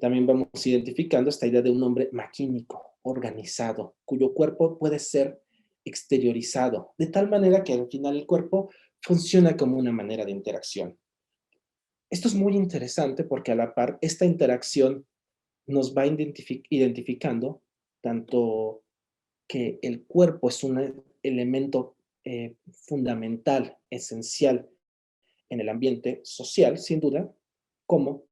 también vamos identificando esta idea de un hombre maquínico, organizado, cuyo cuerpo puede ser exteriorizado, de tal manera que al final el cuerpo funciona como una manera de interacción. Esto es muy interesante porque a la par esta interacción nos va identificando tanto que el cuerpo es un elemento fundamental, esencial en el ambiente social, sin duda, como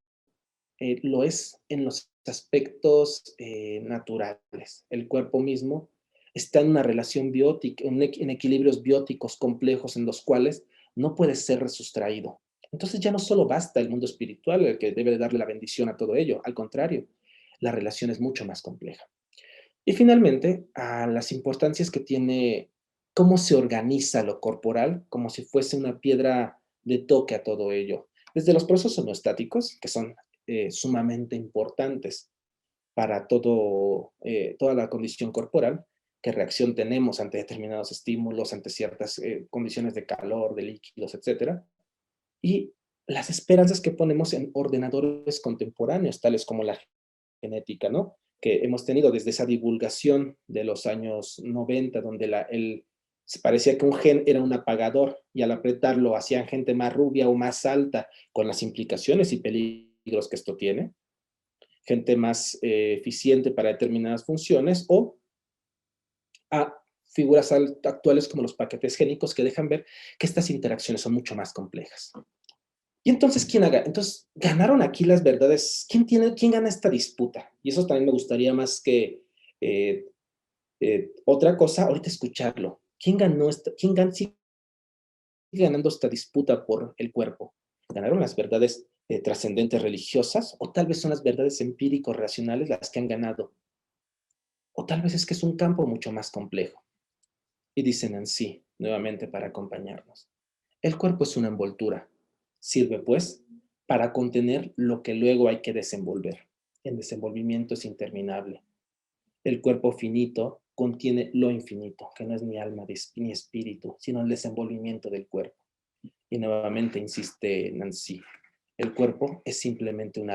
lo es en los aspectos naturales. El cuerpo mismo está en una relación biótica, en equilibrios bióticos complejos en los cuales no puede ser resustraído. Entonces ya no solo basta el mundo espiritual, el que debe darle la bendición a todo ello, al contrario, la relación es mucho más compleja. Y finalmente, a las importancias que tiene cómo se organiza lo corporal, como si fuese una piedra de toque a todo ello. Desde los procesos homeostáticos, que son sumamente importantes para toda la condición corporal, qué reacción tenemos ante determinados estímulos, ante ciertas condiciones de calor, de líquidos, etcétera, y las esperanzas que ponemos en ordenadores contemporáneos, tales como la genética, ¿no? Que hemos tenido desde esa divulgación de los años 90, donde se parecía que un gen era un apagador y al apretarlo hacían gente más rubia o más alta, con las implicaciones y peligros que esto tiene, gente más eficiente para determinadas funciones, o a figuras actuales como los paquetes génicos que dejan ver que estas interacciones son mucho más complejas. Y entonces, entonces, ganaron aquí las verdades. ¿Quién gana esta disputa? Y eso también me gustaría más que eh, otra cosa, ahorita escucharlo. Sigue ganando esta disputa por el cuerpo? ¿Ganaron las verdades trascendentes religiosas? ¿O tal vez son las verdades empíricos racionales las que han ganado? ¿O tal vez es que es un campo mucho más complejo? Y dicen en sí, nuevamente para acompañarnos. El cuerpo es una envoltura. Sirve, pues, para contener lo que luego hay que desenvolver. El desenvolvimiento es interminable. El cuerpo finito contiene lo infinito, que no es ni alma ni espíritu, sino el desenvolvimiento del cuerpo. Y nuevamente insiste Nancy, el cuerpo es simplemente un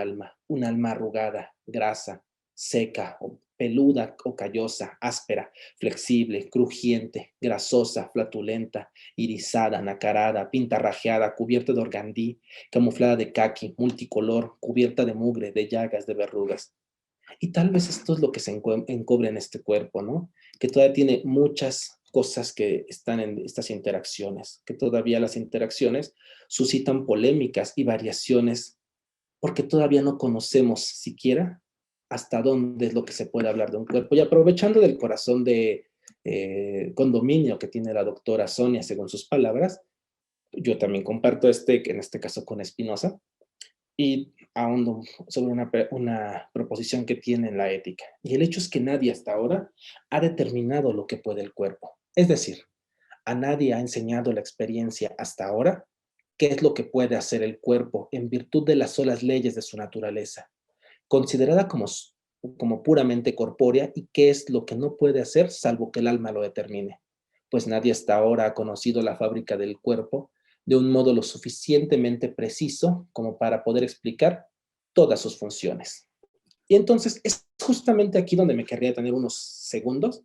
alma arrugada, grasa, seca, o peluda o callosa, áspera, flexible, crujiente, grasosa, flatulenta, irisada, nacarada, pintarrajeada, cubierta de organdí, camuflada de caqui, multicolor, cubierta de mugre, de llagas, de verrugas. Y tal vez esto es lo que se encubre en este cuerpo, ¿no? Que todavía tiene muchas cosas que están en estas interacciones, que todavía las interacciones suscitan polémicas y variaciones, porque todavía no conocemos siquiera hasta dónde es lo que se puede hablar de un cuerpo. Y aprovechando del corazón de condominio que tiene la doctora Sonia, según sus palabras, yo también comparto que en este caso con Espinosa, y ahondo sobre una proposición que tiene en la ética. Y el hecho es que nadie hasta ahora ha determinado lo que puede el cuerpo. Es decir, a nadie ha enseñado la experiencia hasta ahora qué es lo que puede hacer el cuerpo en virtud de las solas leyes de su naturaleza, considerada como como puramente corpórea y qué es lo que no puede hacer salvo que el alma lo determine. Pues nadie hasta ahora ha conocido la fábrica del cuerpo de un modo lo suficientemente preciso como para poder explicar todas sus funciones. Y entonces es justamente aquí donde me querría tener unos segundos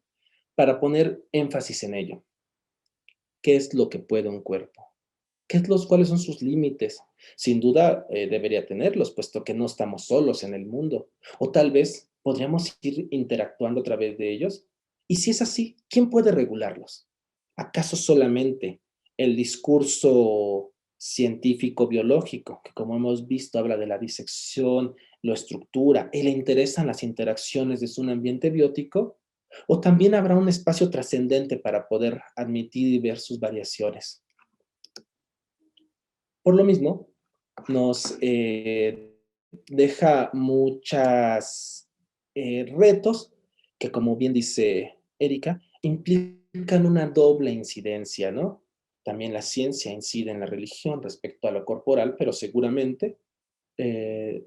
para poner énfasis en ello. ¿Qué es lo que puede un cuerpo? ¿Cuáles son sus límites? Sin duda debería tenerlos, puesto que no estamos solos en el mundo. O tal vez podríamos ir interactuando a través de ellos. Y si es así, ¿quién puede regularlos? ¿Acaso solamente el discurso científico-biológico, que como hemos visto habla de la disección, lo estructura, y le interesan las interacciones de un ambiente biótico? ¿O también habrá un espacio trascendente para poder admitir y ver sus variaciones? Por lo mismo, nos deja muchos retos que, como bien dice Erika, implican una doble incidencia, ¿no? También la ciencia incide en la religión respecto a lo corporal, pero seguramente eh,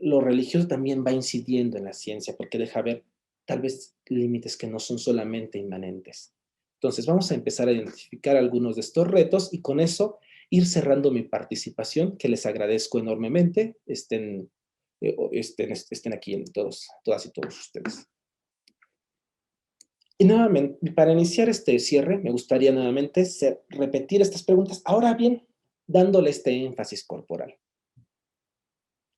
lo religioso también va incidiendo en la ciencia porque deja ver tal vez límites que no son solamente inmanentes. Entonces vamos a empezar a identificar algunos de estos retos y con eso ir cerrando mi participación, que les agradezco enormemente, estén aquí en todas y todos ustedes. Y nuevamente, para iniciar este cierre, me gustaría nuevamente repetir estas preguntas, ahora bien, dándole este énfasis corporal.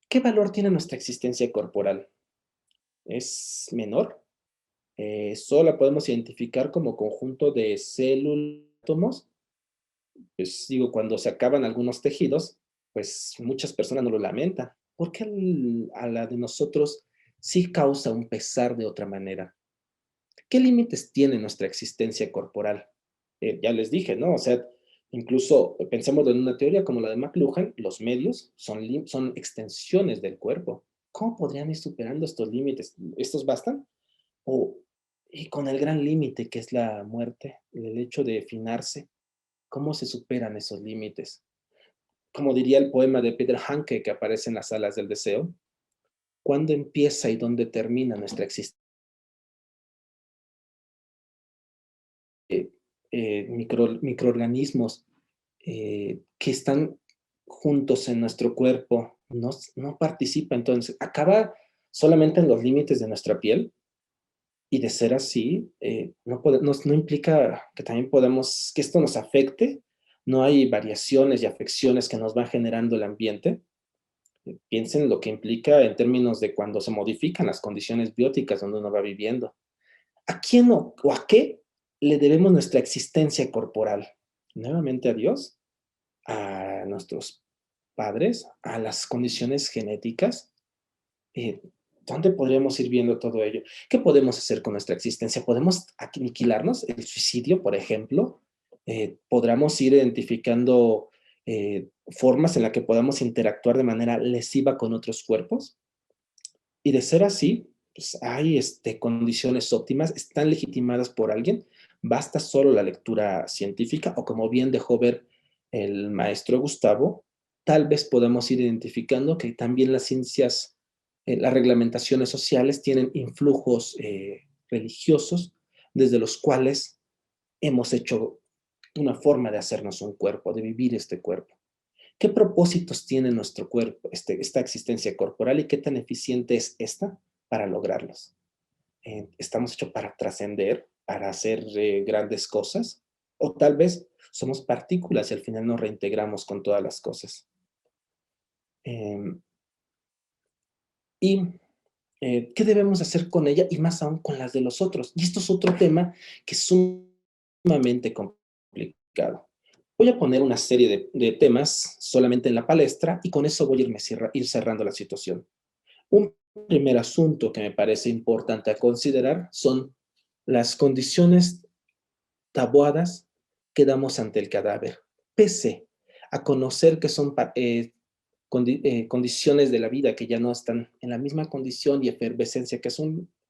¿Qué valor tiene nuestra existencia corporal? ¿Es menor? Solo la podemos identificar como conjunto de células, átomos. Pues digo, cuando se acaban algunos tejidos, pues muchas personas no lo lamentan. ¿Por qué a la de nosotros sí causa un pesar de otra manera? ¿Qué límites tiene nuestra existencia corporal? Ya les dije, ¿no? O sea, incluso pensemos en una teoría como la de McLuhan, los medios son extensiones del cuerpo. ¿Cómo podrían ir superando estos límites? ¿Estos bastan? O, y con el gran límite que es la muerte, el hecho de finarse, ¿cómo se superan esos límites? Como diría el poema de Peter Hanke que aparece en las Alas del Deseo, ¿cuándo empieza y dónde termina nuestra existencia? Microorganismos que están juntos en nuestro cuerpo no participa, entonces acaba solamente en los límites de nuestra piel. Y de ser así, no implica que también que esto nos afecte. No hay variaciones y afecciones que nos va generando el ambiente. Piensen lo que implica en términos de cuando se modifican las condiciones bióticas donde uno va viviendo. ¿A quién o a qué le debemos nuestra existencia corporal? Nuevamente a Dios, a nuestros padres, a las condiciones genéticas. Eh, ¿Dónde podríamos ir viendo todo ello? ¿Qué podemos hacer con nuestra existencia? ¿Podemos aniquilarnos? El suicidio, por ejemplo. ¿Podríamos ir identificando formas en las que podamos interactuar de manera lesiva con otros cuerpos? Y de ser así, pues hay condiciones óptimas, están legitimadas por alguien, basta solo la lectura científica o como bien dejó ver el maestro Gustavo, tal vez podemos ir identificando que también las ciencias, las reglamentaciones sociales tienen influjos religiosos desde los cuales hemos hecho una forma de hacernos un cuerpo, de vivir este cuerpo. ¿Qué propósitos tiene nuestro cuerpo, esta existencia corporal y qué tan eficiente es esta para lograrlos? ¿Estamos hechos para trascender, para hacer grandes cosas? ¿O tal vez somos partículas y al final nos reintegramos con todas las cosas? Eh, ¿Y qué debemos hacer con ella y más aún con las de los otros? Y esto es otro tema que es sumamente complicado. Voy a poner una serie de temas solamente en la palestra y con eso voy a ir cerrando la situación. Un primer asunto que me parece importante a considerar son las condiciones tabuadas que damos ante el cadáver, pese a conocer que son condiciones de la vida que ya no están en la misma condición y efervescencia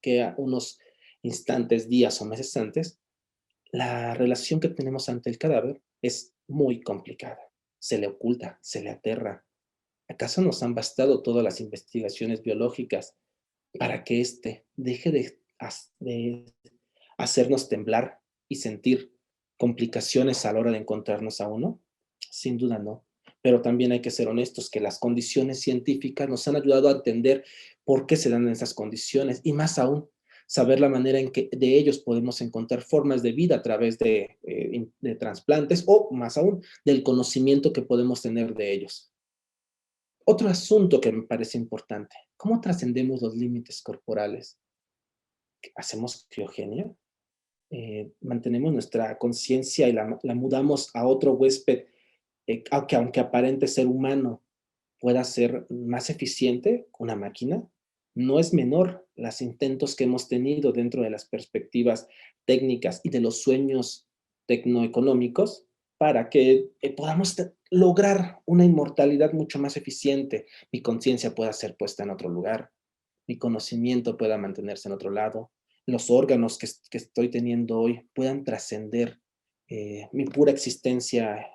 que a unos instantes, días o meses antes. La relación que tenemos ante el cadáver es muy complicada. Se le oculta, se le aterra. ¿Acaso nos han bastado todas las investigaciones biológicas para que éste deje de hacernos temblar y sentir complicaciones a la hora de encontrarnos a uno? Sin duda no. Pero también hay que ser honestos que las condiciones científicas nos han ayudado a entender por qué se dan esas condiciones y más aún saber la manera en que de ellos podemos encontrar formas de vida a través de trasplantes o más aún del conocimiento que podemos tener de ellos. Otro asunto que me parece importante, ¿cómo trascendemos los límites corporales? ¿Hacemos criogenia? Mantenemos nuestra conciencia y la mudamos a otro huésped, aunque aparente ser humano, pueda ser más eficiente que una máquina. No es menor los intentos que hemos tenido dentro de las perspectivas técnicas y de los sueños tecnoeconómicos para que podamos lograr una inmortalidad mucho más eficiente. Mi conciencia pueda ser puesta en otro lugar, mi conocimiento pueda mantenerse en otro lado, los órganos que estoy teniendo hoy puedan trascender mi pura existencia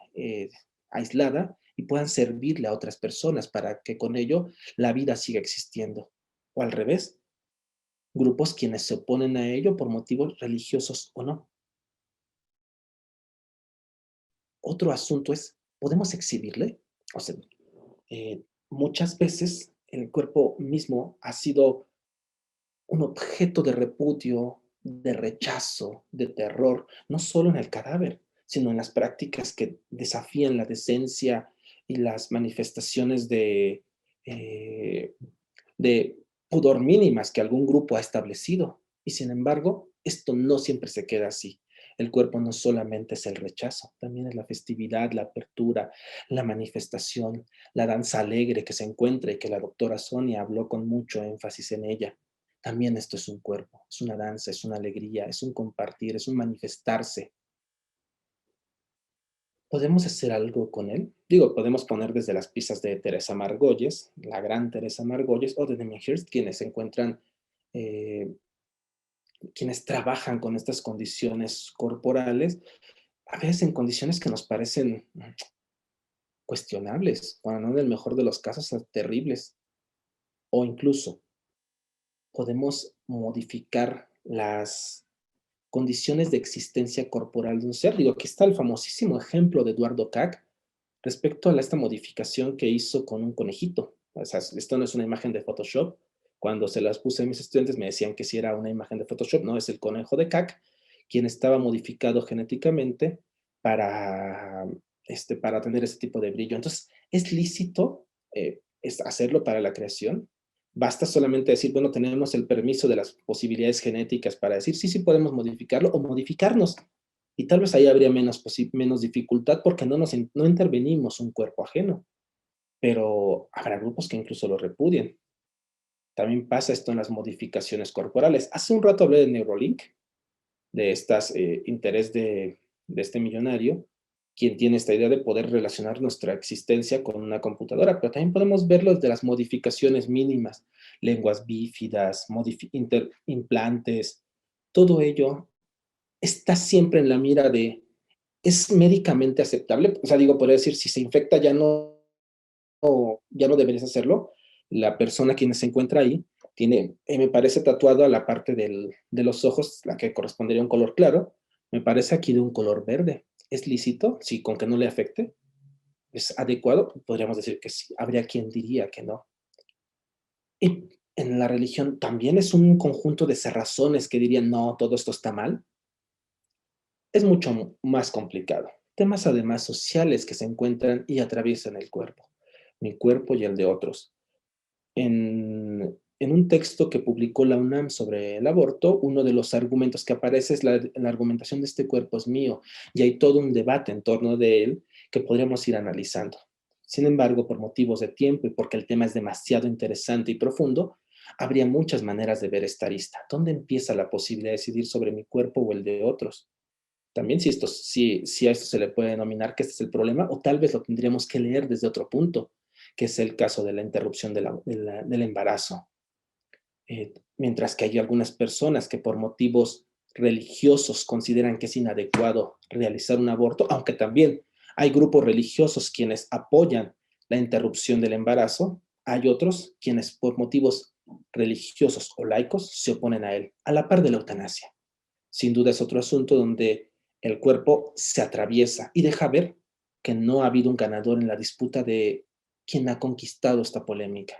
aislada y puedan servirle a otras personas para que con ello la vida siga existiendo. O al revés, grupos quienes se oponen a ello por motivos religiosos o no. Otro asunto es, ¿podemos exhibirle? O sea, muchas veces el cuerpo mismo ha sido un objeto de repudio, de rechazo, de terror, no solo en el cadáver, sino en las prácticas que desafían la decencia y las manifestaciones eh, de pudor mínimas que algún grupo ha establecido. Y sin embargo, esto no siempre se queda así. El cuerpo no solamente es el rechazo, también es la festividad, la apertura, la manifestación, la danza alegre que se encuentra y que la doctora Sonia habló con mucho énfasis en ella. También esto es un cuerpo, es una danza, es una alegría, es un compartir, es un manifestarse. ¿Podemos hacer algo con él? Digo, podemos poner desde las piezas de Teresa Margolles, la gran Teresa Margolles, o de Damien Hirst, quienes se encuentran, eh, quienes trabajan con estas condiciones corporales, a veces en condiciones que nos parecen cuestionables, cuando no en el mejor de los casos, terribles. O incluso podemos modificar las condiciones de existencia corporal de un ser. Digo, aquí está el famosísimo ejemplo de Eduardo Kac respecto a esta modificación que hizo con un conejito. O sea, esto no es una imagen de Photoshop. Cuando se las puse a mis estudiantes me decían que si era una imagen de Photoshop, no, es el conejo de Kac, quien estaba modificado genéticamente para, para tener ese tipo de brillo. Entonces, ¿es lícito hacerlo para la creación? Basta solamente decir, bueno, tenemos el permiso de las posibilidades genéticas para decir, sí, sí podemos modificarlo o modificarnos. Y tal vez ahí habría menos dificultad porque no intervenimos un cuerpo ajeno, pero habrá grupos que incluso lo repudien. También pasa esto en las modificaciones corporales. Hace un rato hablé de Neuralink, de estas interés de este millonario, quien tiene esta idea de poder relacionar nuestra existencia con una computadora, pero también podemos verlo desde las modificaciones mínimas, lenguas bífidas, implantes, todo ello está siempre en la mira de, ¿es médicamente aceptable? O sea, digo, podría decir, si se infecta ya no deberías hacerlo. La persona quien se encuentra ahí tiene, me parece tatuado a la parte de los ojos, la que correspondería a un color claro, me parece aquí de un color verde. ¿Es lícito? Sí, con que no le afecte. ¿Es adecuado? Podríamos decir que sí. Habría quien diría que no. Y en la religión también es un conjunto de cerrazones que dirían, no, todo esto está mal. Es mucho más complicado. Temas además sociales que se encuentran y atraviesan el cuerpo, mi cuerpo y el de otros. En un texto que publicó la UNAM sobre el aborto, uno de los argumentos que aparece es la argumentación de este cuerpo es mío, y hay todo un debate en torno de él que podríamos ir analizando. Sin embargo, por motivos de tiempo y porque el tema es demasiado interesante y profundo, habría muchas maneras de ver esta arista. ¿Dónde empieza la posibilidad de decidir sobre mi cuerpo o el de otros? También si a esto se le puede denominar que este es el problema, o tal vez lo tendríamos que leer desde otro punto, que es el caso de la interrupción del embarazo. Mientras que hay algunas personas que por motivos religiosos consideran que es inadecuado realizar un aborto, aunque también hay grupos religiosos quienes apoyan la interrupción del embarazo, hay otros quienes por motivos religiosos o laicos se oponen a él, a la par de la eutanasia. Sin duda es otro asunto donde el cuerpo se atraviesa y deja ver que no ha habido un ganador en la disputa de quién ha conquistado esta polémica.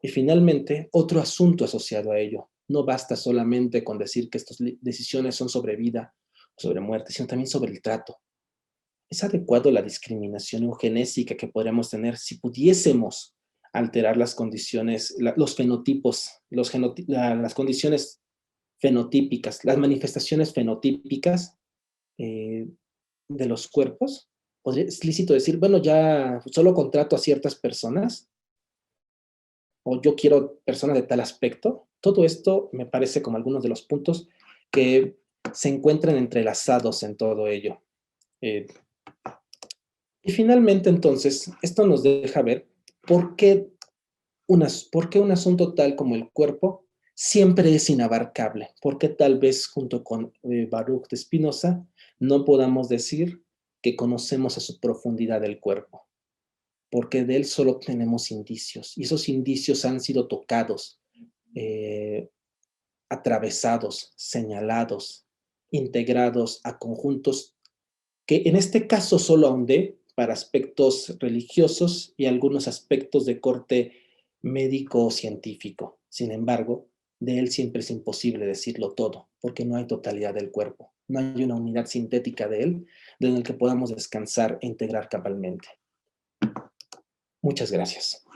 Y finalmente, otro asunto asociado a ello. No basta solamente con decir que estas decisiones son sobre vida o sobre muerte, sino también sobre el trato. ¿Es adecuado la discriminación eugenésica que podríamos tener si pudiésemos alterar las condiciones, los fenotipos, las condiciones fenotípicas, las manifestaciones fenotípicas eh, de los cuerpos? ¿Es lícito decir, bueno, ya solo contrato a ciertas personas o yo quiero personas de tal aspecto? Todo esto me parece como algunos de los puntos que se encuentran entrelazados en todo ello. Eh, y finalmente, entonces, esto nos deja ver por qué, por qué un asunto tal como el cuerpo siempre es inabarcable, por qué tal vez junto con Baruch de Spinoza no podamos decir que conocemos a su profundidad el cuerpo, porque de él solo tenemos indicios, y esos indicios han sido tocados, eh, atravesados, señalados, integrados a conjuntos que en este caso solo ahondé para aspectos religiosos y algunos aspectos de corte médico o científico. Sin embargo, de él siempre es imposible decirlo todo, porque no hay totalidad del cuerpo, no hay una unidad sintética de él en el que podamos descansar e integrar cabalmente. Muchas gracias.